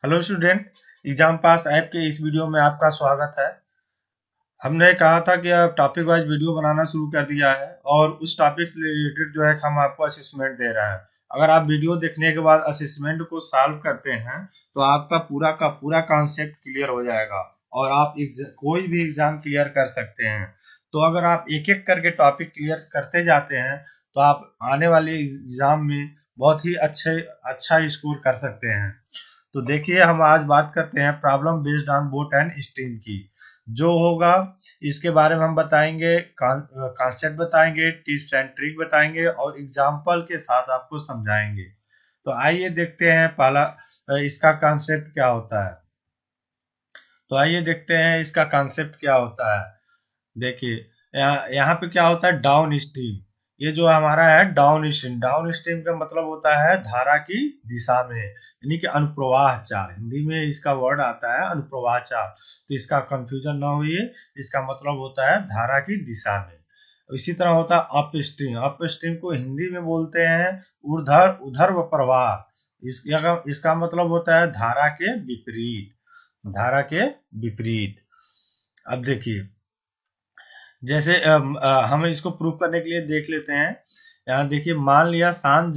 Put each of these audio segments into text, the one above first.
Hello student. Exam पास app के इस video में आपका स्वागत है। हमने कहा था कि अब टॉपिक वाइज वीडियो बनाना शुरू कर दिया है और उस टॉपिक से रिलेटेड जो है हम आपको असेसमेंट दे रहे हैं। अगर आप वीडियो देखने के बाद असेसमेंट को सॉल्व करते हैं तो आपका पूरा का पूरा कॉन्सेप्ट क्लियर हो जाएगा और आप कोई भी एग्जाम क्लियर कर सकते हैं। तो अगर आप एक एक करके टॉपिक क्लियर करते जाते हैं तो आप आने वाले एग्जाम में बहुत ही अच्छा स्कोर कर सकते हैं। तो देखिए, हम आज बात करते हैं problem based on boat and stream की। जो होगा इसके बारे में हम बताएंगे, कॉन्सेप्ट बताएंगे, टिप्स एंड ट्रिक बताएंगे और एग्जाम्पल के साथ आपको समझाएंगे। तो आइए देखते हैं पहला इसका कॉन्सेप्ट क्या होता है। तो आइए देखते हैं इसका कॉन्सेप्ट क्या होता है। देखिए, यहाँ पे क्या होता है, डाउन स्ट्रीम। ये जो हमारा है डाउन स्ट्रीम का मतलब होता है धारा की दिशा में, यानी कि अनुप्रवाह चाल। हिंदी में इसका वर्ड आता है अनुप्रवाह चाल। तो इसका कंफ्यूजन ना होइए, इसका मतलब होता है धारा की दिशा में। इसी तरह होता है अप स्ट्रीम। अप स्ट्रीम को हिंदी में बोलते हैं ऊर्ध्व प्रवाह। इसका मतलब होता है धारा के विपरीत, धारा के विपरीत। अब देखिए, जैसे हम इसको प्रूव करने के लिए देख लेते हैं। यहाँ देखिए, मान लिया शांत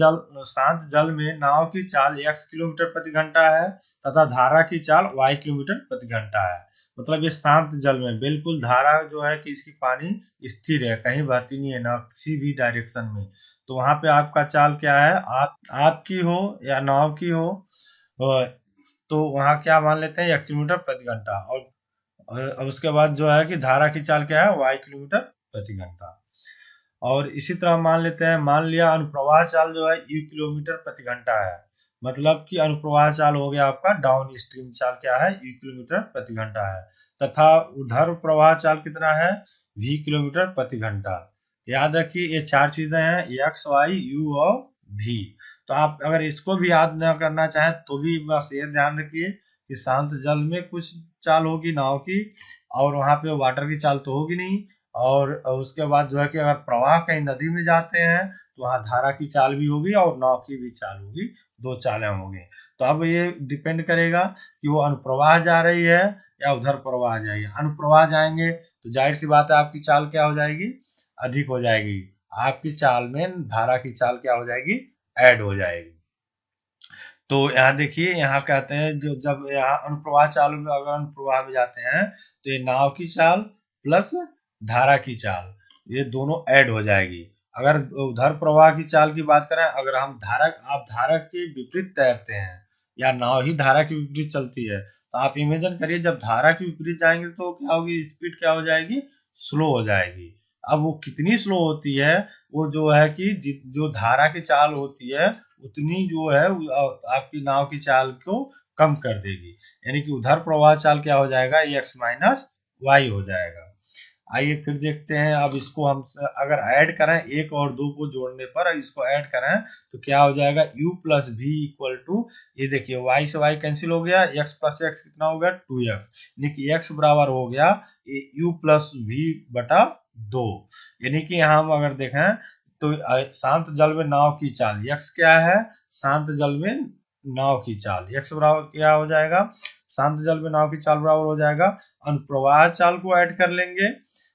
जल में नाव की चाल x किलोमीटर प्रति घंटा है तथा धारा की चाल y किलोमीटर प्रति घंटा है। मतलब ये शांत जल में बिल्कुल धारा जो है कि इसकी पानी स्थिर है, कहीं बहती नहीं है ना किसी भी डायरेक्शन में। तो वहां पे आपका चाल क्या है, आपकी हो या नाव की हो, तो वहां क्या मान लेते हैं 1 किलोमीटर प्रति घंटा। और उसके बाद जो है कि धारा की चाल क्या है, y किलोमीटर प्रति घंटा। और इसी तरह मान लेते हैं, मान लिया अनुप्रवाह चाल जो है u किलोमीटर प्रति घंटा है। मतलब कि अनुप्रवाह चाल हो गया आपका, डाउन स्ट्रीम चाल क्या है, u किलोमीटर प्रति घंटा है। तथा उधर प्रवाह चाल कितना है, v किलोमीटर प्रति घंटा। याद रखिए, ये चार चीजें हैं, x, y, u और v। तो आप अगर इसको भी याद न करना चाहें तो भी बस ये ध्यान रखिए कि शांत जल में कुछ चाल होगी नाव की, और वहां पे वाटर की चाल तो होगी नहीं। और उसके बाद जो है कि अगर प्रवाह कहीं नदी में जाते हैं तो वहां धारा की चाल भी होगी और नाव की भी चाल होगी, दो चालें होंगी। तो अब ये डिपेंड करेगा कि वो अनुप्रवाह जा रही है या उधर प्रवाह जाएगी। अनुप्रवाह जाएंगे तो जाहिर सी बात है आपकी चाल क्या हो जाएगी, अधिक हो जाएगी। आपकी चाल में धारा की चाल क्या हो जाएगी, ऐड हो जाएगी। तो यहाँ देखिए, यहाँ कहते हैं जो जब यहाँ अनुप्रवाह चाल में अगर अनुप्रवाह में जाते हैं तो ये नाव की चाल प्लस धारा की चाल ये दोनों ऐड हो जाएगी। अगर उधर प्रवाह की चाल की बात करें, अगर आप धारा के विपरीत तैरते हैं या नाव ही धारा के विपरीत चलती है, तो आप इमेजिन करिए जब धारा के विपरीत जाएंगे तो क्या होगी, स्पीड क्या हो जाएगी, स्लो हो जाएगी। अब वो कितनी स्लो होती है, वो जो है कि जो धारा की चाल होती है उतनी जो है आपकी नाव की चाल को कम कर देगी। यानी कि उधर प्रवाह चाल क्या हो जाएगा, x माइनस वाई हो जाएगा। आइए फिर देखते हैं, अब इसको हम अगर ऐड करें, एक और दो को जोड़ने पर इसको ऐड करें तो क्या हो जाएगा, u plus V equal to, ये देखिए y से y कैंसिल हो गया, x प्लस x कितना हो गया 2x, यानी कि x बराबर हो गया u प्लस वी बटा 2। यानी कि यहाँ हम अगर देखें तो शांत जल में नाव की चाल x क्या है, शांत जल में नाव की चाल x बराबर क्या हो जाएगा, शांत जल में नाव की चाल बराबर हो जाएगा अनुप्रवाह चाल को ऐड कर लेंगे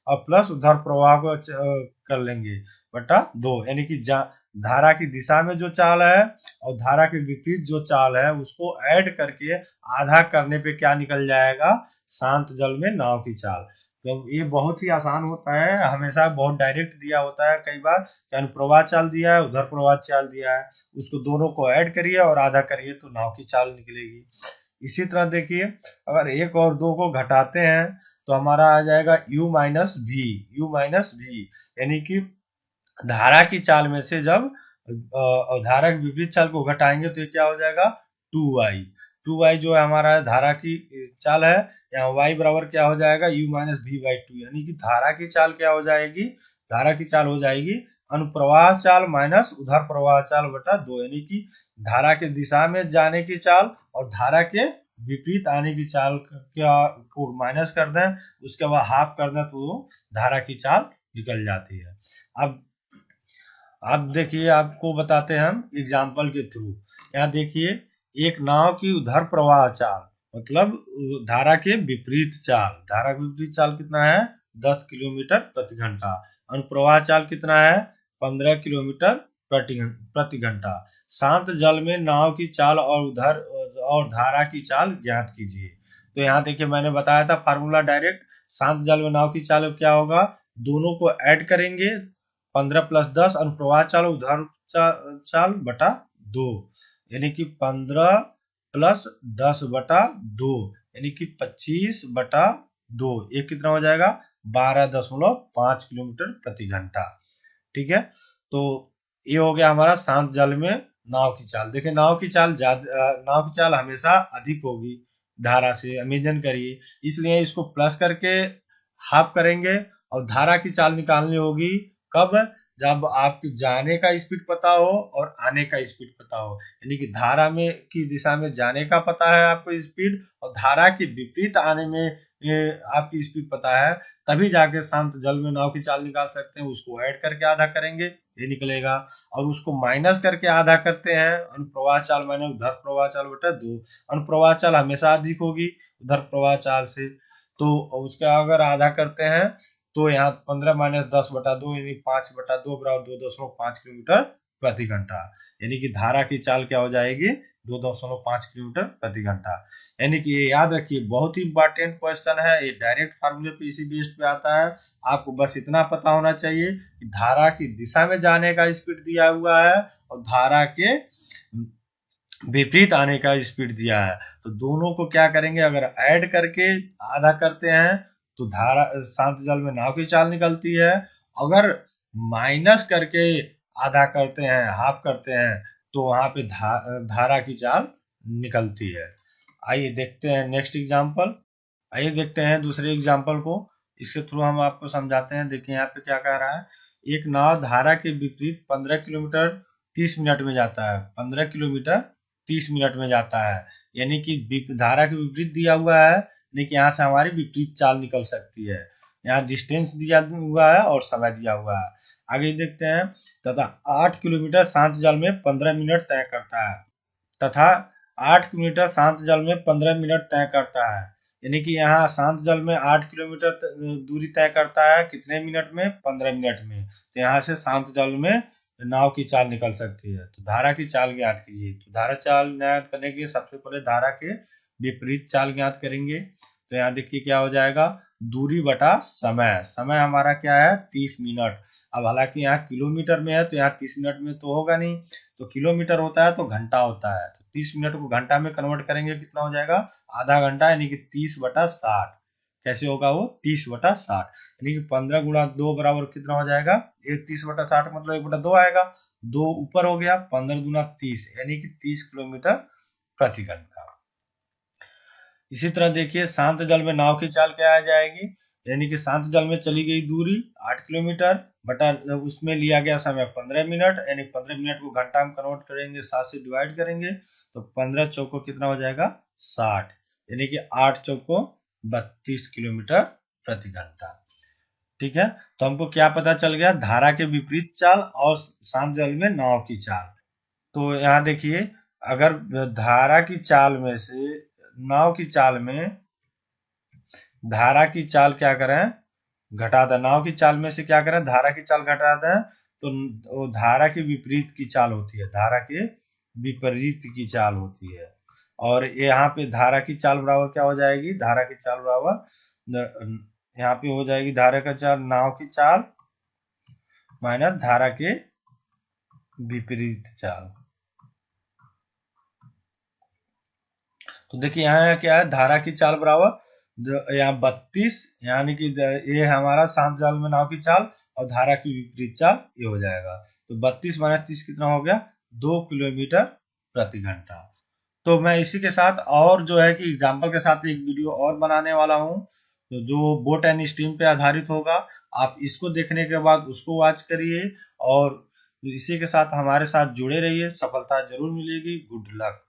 और प्लस उधर प्रवाह को कर लेंगे बटा 2। यानी कि धारा की दिशा में जो चाल है और धारा के विपरीत जो चाल है उसको ऐड करके आधा करने पे क्या निकल जाएगा, शांत जल में नाव की चाल। तो ये बहुत ही आसान होता है, हमेशा बहुत डायरेक्ट दिया होता है। कई बार कि अनुप्रवाह चाल दिया है, उधर प्रवाह चाल दिया है, उसको दोनों को ऐड करिए और आधा करिए तो नाव की चाल निकलेगी। इसी तरह देखिए, अगर एक और दो को घटाते हैं तो हमारा आ जाएगा u minus V, u minus V. यानी कि धारा की चाल में से जब धारा की विपरीत चाल को घटाएंगे तो ये क्या हो जाएगा, 2y। 2y जो है हमारा धारा की चाल है, यहाँ y बराबर क्या हो जाएगा, u माइनस वी बाई 2। यानी कि धारा की चाल क्या हो जाएगी, धारा की चाल हो जाएगी अनुप्रवाह चाल माइनस उधर प्रवाह चाल बटा 2। यानी कि धारा के दिशा में जाने की चाल और धारा के विपरीत आने की चाल को माइनस कर दें, उसके बाद हाफ कर दें तो धारा की चाल निकल जाती है। अब देखिए, आपको बताते हैं हम एग्जाम्पल के थ्रू। यहाँ देखिए, एक नाव की उधर प्रवाह चाल, मतलब धारा के विपरीत चाल, धारा के विपरीत चाल कितना है 10 किलोमीटर प्रति घंटा, अनुप्रवाह चाल कितना है 15 किलोमीटर प्रति घंटा। शांत जल में नाव की चाल और धारा की चाल ज्ञात कीजिए। तो यहाँ देखिए मैंने बताया था फार्मूला डायरेक्ट, शांत जल में नाव की चाल क्या होगा, दोनों को ऐड करेंगे 15 + 10 अनुप्रवाह चाल उधर चाल बटा 2, यानी कि 15 + 10/2, यानी कि 25/2, ये कितना हो जाएगा 12.5 किलोमीटर प्रति घंटा। ठीक है, तो ये हो गया हमारा शांत जल में नाव की चाल। देखिए नाव की चाल हमेशा अधिक होगी धारा से, इमेजिन करिए, इसलिए इसको प्लस करके हाफ करेंगे और धारा की चाल निकालनी होगी कब, जब आपकी जाने का स्पीड पता हो और आने का स्पीड पता हो, यानी कि धारा में की दिशा में जाने का पता है आपको स्पीड, और धारा के विपरीत आने में आपकी स्पीड पता है, तभी जाके शांत जल में नाव की चाल निकाल सकते हैं। उसको ऐड करके आधा करेंगे ये निकलेगा, और उसको माइनस करके आधा करते हैं, अनुप्रवाह चाल माइनस उधर प्रवाह चाल बटा 2, अनुप्रवाह चाल हमेशा अधिक होगी उधर प्रवाह चाल से, तो उसका अगर आधा करते हैं तो यहाँ 15 - 10/2 यानी 5/2 बराबर 2.5 किलोमीटर प्रति घंटा, यानी कि धारा की चाल क्या हो जाएगी 2.5 किलोमीटर प्रति घंटा। यानी कि ये याद रखिए बहुत ही इंपॉर्टेंट क्वेश्चन है, ये डायरेक्ट फार्मूले पे इसी बेस पे आता है। आपको बस इतना पता होना चाहिए कि धारा की दिशा में जाने का स्पीड दिया हुआ है और धारा के विपरीत आने का स्पीड दिया है, तो दोनों को क्या करेंगे अगर ऐड करके आधा करते हैं तो धारा शांत जल में नाव की चाल निकलती है, अगर माइनस करके आधा करते हैं हाफ करते हैं तो वहां पे धारा की चाल निकलती है। आइए देखते हैं नेक्स्ट एग्जांपल। आइए देखते हैं दूसरे एग्जांपल को, इसके थ्रू हम आपको समझाते हैं। देखिए यहाँ पे क्या कह रहा है, एक नाव धारा के विपरीत 15 किलोमीटर 30 मिनट में जाता है, 15 किलोमीटर 30 मिनट में जाता है, यानी कि धारा के विपरीत दिया हुआ है, यानी कि यहाँ से हमारी विपरीत चाल निकल सकती है। यहाँ डिस्टेंस दिया हुआ है और समय दिया हुआ है। आगे देखते हैं, तथा 8 किलोमीटर शांत जल में 15 मिनट तय करता है, तथा 8 किलोमीटर शांत जल में 15 मिनट तय करता है, यानी कि यहाँ शांत जल में 8 किलोमीटर दूरी तय करता है कितने मिनट में 15 मिनट में, तो यहाँ से शांत जल में नाव की चाल निकल सकती है। तो धारा की चाल ज्ञात कीजिए, तो धारा चाल ज्ञात करने के लिए सबसे पहले धारा के विपरीत चाल ज्ञात करेंगे। तो यहाँ देखिए क्या हो जाएगा, दूरी बटा समय, समय हमारा क्या है 30 मिनट। अब हालांकि यहाँ किलोमीटर में है तो यहाँ 30 मिनट में तो होगा नहीं, तो किलोमीटर होता है तो घंटा होता है, तो 30 मिनट को घंटा में कन्वर्ट करेंगे कितना हो जाएगा आधा घंटा, यानी कि 30/60। कैसे होगा वो 30/60, यानी कि 15 × 2 बराबर कितना हो जाएगा 30/60, मतलब 1/2 आएगा, 2 ऊपर हो गया, 15 × 30 यानी कि 30 किलोमीटर प्रति घंटा। इसी तरह देखिए शांत जल में नाव की चाल क्या आ जाएगी, यानी कि शांत जल में चली गई दूरी 8 किलोमीटर बटा उसमें लिया गया समय 15 मिनट, यानी 15 मिनट को घंटा में कन्वर्ट करेंगे, 7 से डिवाइड करेंगे तो 15 चौको कितना हो जाएगा 60, यानी कि 8 चौको 32 किलोमीटर प्रति घंटा। ठीक है, तो हमको क्या पता चल गया, धारा के विपरीत चाल और शांत जल में नाव की चाल। तो यहाँ देखिए अगर धारा की चाल में से नाव की चाल में धारा की चाल क्या करें घटा दें, नाव की चाल में से क्या करें धारा की चाल घटा दें, तो धारा के विपरीत की चाल होती है, धारा के विपरीत की चाल होती है। और यहाँ पे धारा की चाल बराबर क्या हो जाएगी, धारा की चाल बराबर यहाँ पे हो जाएगी धारा का चाल नाव की चाल माइनस धारा के विपरीत चाल। तो देखिए यहाँ क्या है, धारा की चाल बराबर यहाँ 32, यानी कि ये हमारा शांत जल में नाव की चाल और धारा की विपरीत चाल ये हो जाएगा, तो 32 - 30 कितना हो गया 2 किलोमीटर प्रति घंटा। तो मैं इसी के साथ और जो है कि एग्जाम्पल के साथ एक वीडियो और बनाने वाला हूँ, तो जो बोट एंड स्टीम पे आधारित होगा, आप इसको देखने के बाद उसको वॉच करिए और इसी के साथ हमारे साथ जुड़े रहिए, सफलता जरूर मिलेगी। Good luck.